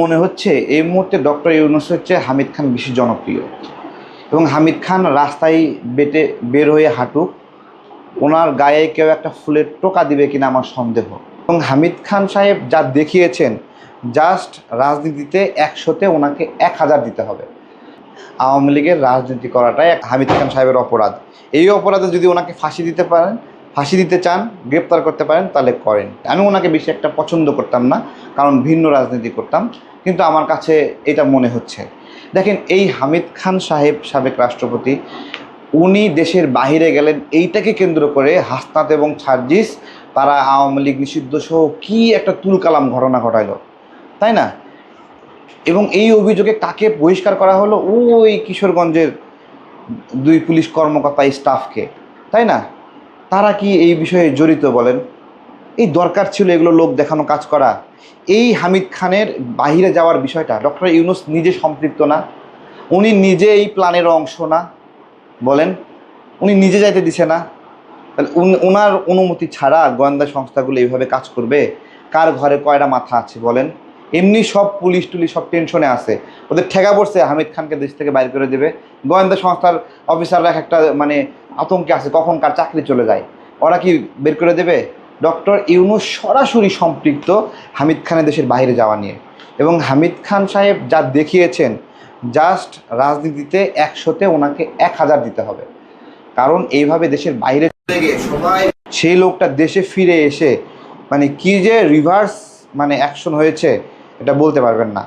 মনে হচ্ছে এই মুহূর্তে ডক্টর ইউনূস হচ্ছে হামিদ খান বেশি জনপ্রিয়, এবং হামিদ খান রাস্তায় বের হয়ে হাঁটুক, ওনার গায়ে কেউ একটা ফুলের টোকা দিবে কিনা আমার সন্দেহ। এবং হামিদ খান সাহেব যা দেখিয়েছেন, জাস্ট রাজনীতিতে 100-তে ওনাকে 1000 দিতে হবে। আওয়ামী লীগের রাজনীতি করাটাই হামিদ খান সাহেবের অপরাধ। এই অপরাধে যদি ওনাকে ফাঁসি দিতে চান, গ্রেপ্তার করতে পারেন, তাহলে করেন। আমি ওনাকে বেশি একটা পছন্দ করতাম না, কারণ ভিন্ন রাজনীতি করতাম, কিন্তু আমার কাছে এটা মনে হচ্ছে। দেখেন, এই হামিদ খান সাহেব, সাবেক রাষ্ট্রপতি, উনি দেশের বাহিরে গেলেন, এইটাকে কেন্দ্র করে হাসনাত এবং সার্জিস তারা আওয়ামী লীগ নিষিদ্ধ সহ কী একটা তুলকালাম ঘটনা ঘটাইল, তাই না? এবং এই অভিযোগে কাকে বহিষ্কার করা হলো? ওই কিশোরগঞ্জের 2 পুলিশ কর্মকর্তা, স্টাফকে, তাই না? তারা কি এই বিষয়ে জড়িত বলেন? এই দরকার ছিল এগুলো লোক দেখানো কাজ করা? এই হামিদ খানের বাহিরে যাওয়ার বিষয়টা ডক্টর ইউনূস নিজে সম্পৃক্ত না? উনি নিজে এই প্ল্যানের অংশ না? বলেন, উনি নিজে যাইতে দিছে না? তাহলে ওনার অনুমতি ছাড়া গোয়েন্দা সংস্থাগুলো এইভাবে কাজ করবে? কার ঘরে কয়টা মাথা আছে বলেন? এমনি সব পুলিশ টুলিশ সব টেনশনে আছে, ওদের ঠেকা পড়ছে হামিদ খানকে দেশ থেকে বাইর করে দেবে। গোয়েন্দা সংস্থার অফিসাররা একটা আতঙ্কে আছে, কখন কার চাকরি চলে যায়, ওরা কি বের করে দেবে? ডক্টর ইউনূস সরাসরি সম্পৃক্ত হামিদ খানের দেশের বাইরে যাওয়া নিয়ে। এবং হামিদ খান সাহেব যা দেখিয়েছেন, জাস্ট রাজনীতিতে 100-তে ওনাকে 1000 দিতে হবে। কারণ এইভাবে দেশের বাইরে সবাই, সেই লোকটা দেশে ফিরে এসে কি যে রিভার্স অ্যাকশন হয়েছে, এটা বলতে পারবেন না।